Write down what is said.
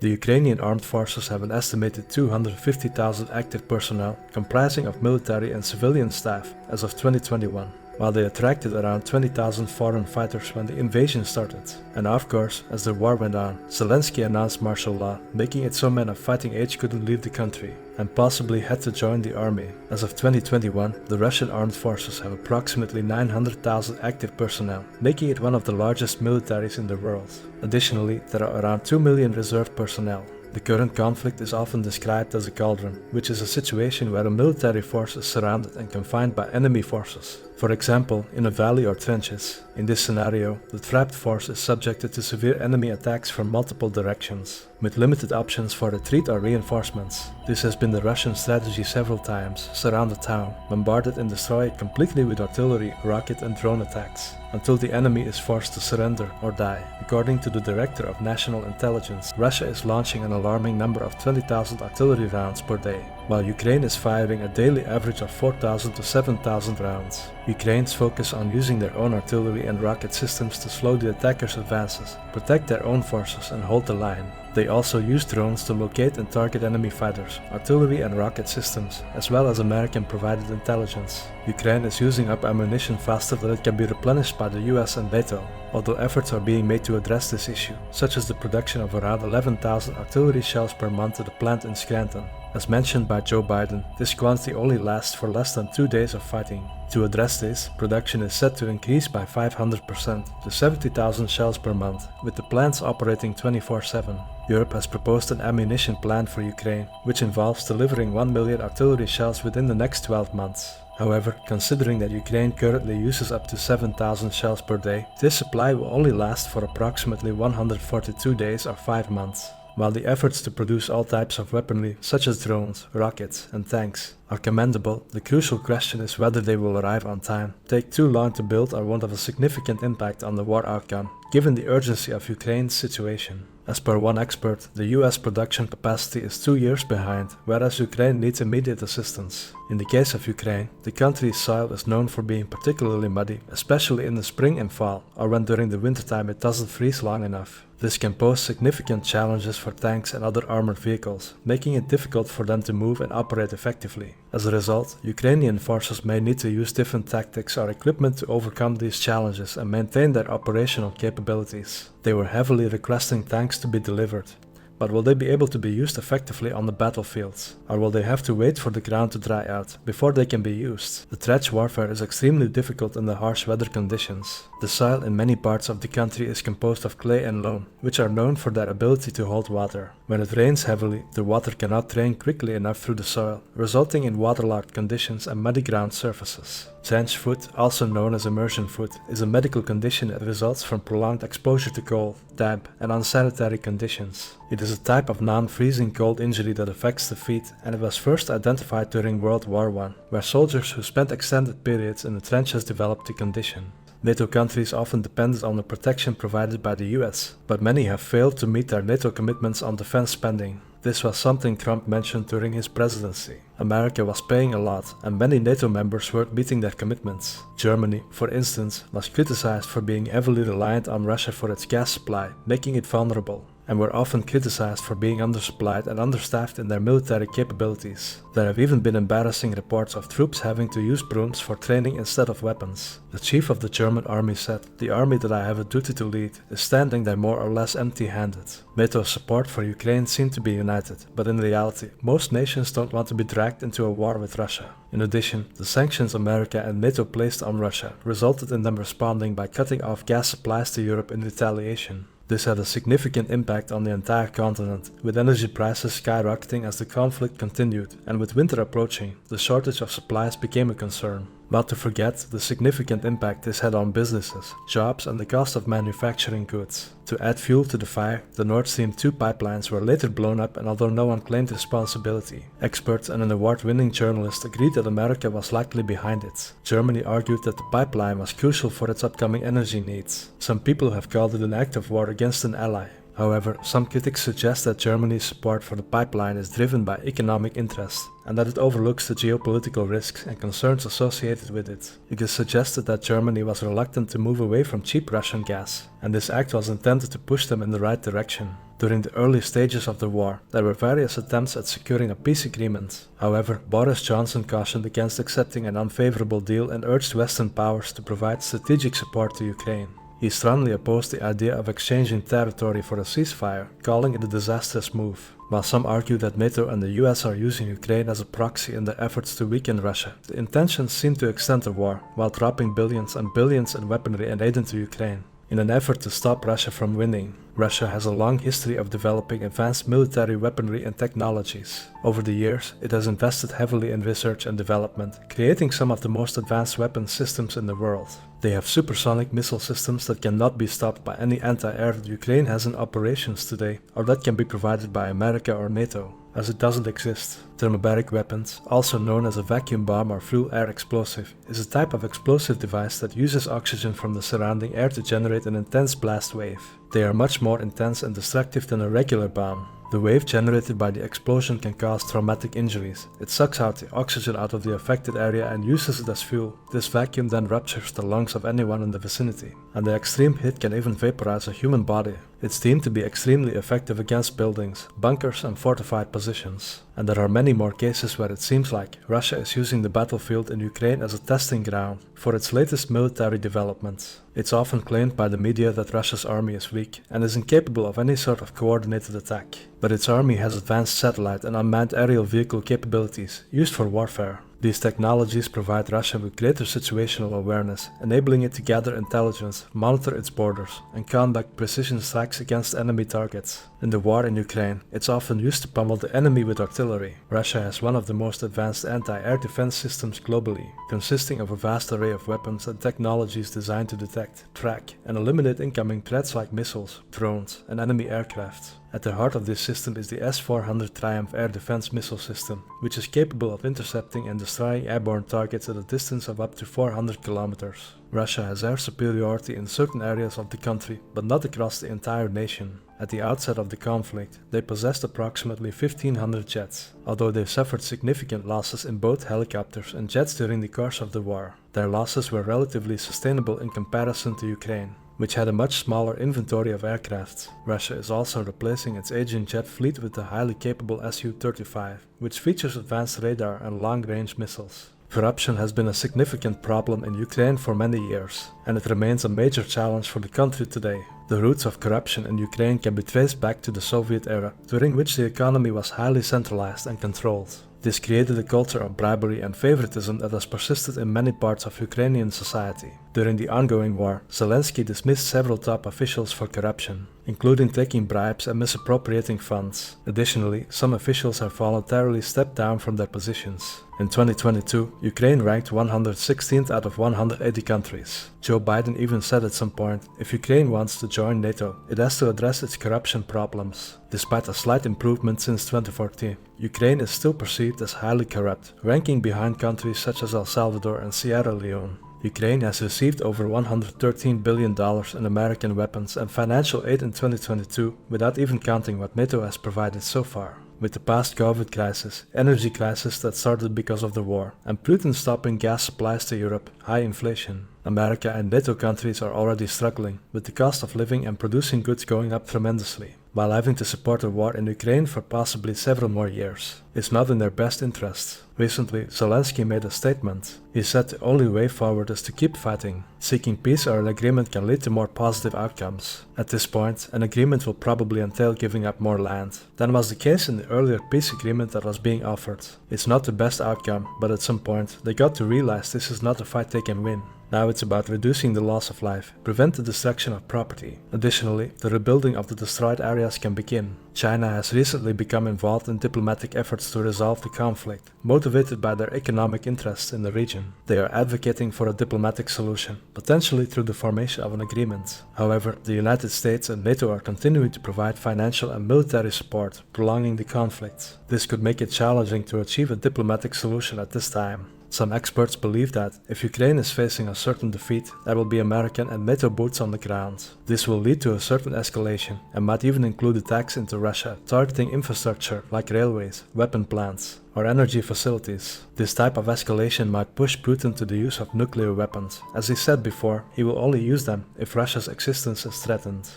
The Ukrainian armed forces have an estimated 250,000 active personnel, comprising of military and civilian staff as of 2021. While they attracted around 20,000 foreign fighters when the invasion started. And of course, as the war went on, Zelensky announced martial law, making it so men of fighting age couldn't leave the country, and possibly had to join the army. As of 2021, the Russian armed forces have approximately 900,000 active personnel, making it one of the largest militaries in the world. Additionally, there are around 2 million reserve personnel. The current conflict is often described as a cauldron, which is a situation where a military force is surrounded and confined by enemy forces. For example, in a valley or trenches. In this scenario, the trapped force is subjected to severe enemy attacks from multiple directions, with limited options for retreat or reinforcements. This has been the Russian strategy several times: surround a town, bombard it and destroy it completely with artillery, rocket and drone attacks, until the enemy is forced to surrender or die. According to the Director of National Intelligence, Russia is launching an alarming number of 20,000 artillery rounds per day, while Ukraine is firing a daily average of 4,000 to 7,000 rounds. Ukrainians focus on using their own artillery and rocket systems to slow the attackers' advances, protect their own forces and hold the line. They also use drones to locate and target enemy fighters, artillery and rocket systems, as well as American-provided intelligence. Ukraine is using up ammunition faster than it can be replenished by the US and NATO, although efforts are being made to address this issue, such as the production of around 11,000 artillery shells per month at a plant in Scranton. As mentioned by Joe Biden, this quantity only lasts for less than 2 days of fighting. To address this, production is set to increase by 500% to 70,000 shells per month, with the plants operating 24/7. Europe has proposed an ammunition plan for Ukraine, which involves delivering 1 million artillery shells within the next 12 months. However, considering that Ukraine currently uses up to 7,000 shells per day, this supply will only last for approximately 142 days or 5 months. While the efforts to produce all types of weaponry, such as drones, rockets, and tanks, are commendable, the crucial question is whether they will arrive on time, take too long to build, or won't have a significant impact on the war outcome, given the urgency of Ukraine's situation. As per one expert, the US production capacity is 2 years behind, whereas Ukraine needs immediate assistance. In the case of Ukraine, the country's soil is known for being particularly muddy, especially in the spring and fall, or when during the wintertime it doesn't freeze long enough. This can pose significant challenges for tanks and other armored vehicles, making it difficult for them to move and operate effectively. As a result, Ukrainian forces may need to use different tactics or equipment to overcome these challenges and maintain their operational capabilities. They were heavily requesting tanks to be delivered. But will they be able to be used effectively on the battlefields? Or will they have to wait for the ground to dry out before they can be used? The trench warfare is extremely difficult in the harsh weather conditions. The soil in many parts of the country is composed of clay and loam, which are known for their ability to hold water. When it rains heavily, the water cannot drain quickly enough through the soil, resulting in waterlogged conditions and muddy ground surfaces. Trench foot, also known as immersion foot, is a medical condition that results from prolonged exposure to cold, damp, and unsanitary conditions. It is a type of non-freezing cold injury that affects the feet, and it was first identified during World War I, where soldiers who spent extended periods in the trenches developed the condition. NATO countries often depended on the protection provided by the US, but many have failed to meet their NATO commitments on defense spending. This was something Trump mentioned during his presidency. America was paying a lot, and many NATO members weren't meeting their commitments. Germany, for instance, was criticized for being heavily reliant on Russia for its gas supply, making it vulnerable, and were often criticized for being undersupplied and understaffed in their military capabilities. There have even been embarrassing reports of troops having to use brooms for training instead of weapons. The chief of the German army said, "The army that I have a duty to lead is standing there more or less empty-handed." NATO's support for Ukraine seemed to be united, but in reality, most nations don't want to be dragged into a war with Russia. In addition, the sanctions America and NATO placed on Russia resulted in them responding by cutting off gas supplies to Europe in retaliation. This had a significant impact on the entire continent, with energy prices skyrocketing as the conflict continued, and with winter approaching, the shortage of supplies became a concern. Not to forget the significant impact this had on businesses, jobs, and the cost of manufacturing goods. To add fuel to the fire, the Nord Stream 2 pipelines were later blown up, and although no one claimed responsibility, experts and an award-winning journalist agreed that America was likely behind it. Germany argued that the pipeline was crucial for its upcoming energy needs. Some people have called it an act of war against an ally. However, some critics suggest that Germany's support for the pipeline is driven by economic interest, and that it overlooks the geopolitical risks and concerns associated with it. It is suggested that Germany was reluctant to move away from cheap Russian gas, and this act was intended to push them in the right direction. During the early stages of the war, there were various attempts at securing a peace agreement. However, Boris Johnson cautioned against accepting an unfavorable deal and urged Western powers to provide strategic support to Ukraine. He strongly opposed the idea of exchanging territory for a ceasefire, calling it a disastrous move. While some argue that NATO and the US are using Ukraine as a proxy in their efforts to weaken Russia, the intentions seem to extend the war, while dropping billions and billions in weaponry and aid into Ukraine. In an effort to stop Russia from winning, Russia has a long history of developing advanced military weaponry and technologies. Over the years, it has invested heavily in research and development, creating some of the most advanced weapon systems in the world. They have supersonic missile systems that cannot be stopped by any anti-air that Ukraine has in operations today, or that can be provided by America or NATO, as it doesn't exist. Thermobaric weapons, also known as a vacuum bomb or fuel-air explosive, is a type of explosive device that uses oxygen from the surrounding air to generate an intense blast wave. They are much more intense and destructive than a regular bomb. The wave generated by the explosion can cause traumatic injuries. It sucks out the oxygen out of the affected area and uses it as fuel. This vacuum then ruptures the lungs of anyone in the vicinity, and the extreme hit can even vaporize a human body. It's deemed to be extremely effective against buildings, bunkers and fortified positions. And there are many more cases where it seems like Russia is using the battlefield in Ukraine as a testing ground for its latest military developments. It's often claimed by the media that Russia's army is weak and is incapable of any sort of coordinated attack. But its army has advanced satellite and unmanned aerial vehicle capabilities used for warfare. These technologies provide Russia with greater situational awareness, enabling it to gather intelligence, monitor its borders, and conduct precision strikes against enemy targets. In the war in Ukraine, it's often used to pummel the enemy with artillery. Russia has one of the most advanced anti-air defense systems globally, consisting of a vast array of weapons and technologies designed to detect, track, and eliminate incoming threats like missiles, drones, and enemy aircraft. At the heart of this system is the S-400 Triumph air defense missile system, which is capable of intercepting and destroying airborne targets at a distance of up to 400 kilometers. Russia has air superiority in certain areas of the country, but not across the entire nation. At the outset of the conflict, they possessed approximately 1,500 jets, although they suffered significant losses in both helicopters and jets during the course of the war. Their losses were relatively sustainable in comparison to Ukraine, which had a much smaller inventory of aircraft. Russia is also replacing its aging jet fleet with the highly capable Su-35, which features advanced radar and long-range missiles. Corruption has been a significant problem in Ukraine for many years, and it remains a major challenge for the country today. The roots of corruption in Ukraine can be traced back to the Soviet era, during which the economy was highly centralized and controlled. This created a culture of bribery and favoritism that has persisted in many parts of Ukrainian society. During the ongoing war, Zelensky dismissed several top officials for corruption, including taking bribes and misappropriating funds. Additionally, some officials have voluntarily stepped down from their positions. In 2022, Ukraine ranked 116th out of 180 countries. Joe Biden even said at some point, if Ukraine wants to join NATO, it has to address its corruption problems. Despite a slight improvement since 2014, Ukraine is still perceived as highly corrupt, ranking behind countries such as El Salvador and Sierra Leone. Ukraine has received over $113 billion in American weapons and financial aid in 2022, without even counting what NATO has provided so far. With the past COVID crisis, energy crisis that started because of the war, and Putin stopping gas supplies to Europe, high inflation, America and NATO countries are already struggling, with the cost of living and producing goods going up tremendously, while having to support a war in Ukraine for possibly several more years. It's not in their best interests. Recently, Zelensky made a statement. He said the only way forward is to keep fighting. Seeking peace or an agreement can lead to more positive outcomes. At this point, an agreement will probably entail giving up more land than was the case in the earlier peace agreement that was being offered. It's not the best outcome, but at some point, they got to realize this is not a fight they can win. Now it's about reducing the loss of life, prevent the destruction of property. Additionally, the rebuilding of the destroyed areas can begin. China has recently become involved in diplomatic efforts to resolve the conflict, motivated by their economic interests in the region. They are advocating for a diplomatic solution, potentially through the formation of an agreement. However, the United States and NATO are continuing to provide financial and military support, prolonging the conflict. This could make it challenging to achieve a diplomatic solution at this time. Some experts believe that, if Ukraine is facing a certain defeat, there will be American and NATO boots on the ground. This will lead to a certain escalation, and might even include attacks into Russia, targeting infrastructure like railways, weapon plants, or energy facilities. This type of escalation might push Putin to the use of nuclear weapons. As he said before, he will only use them if Russia's existence is threatened.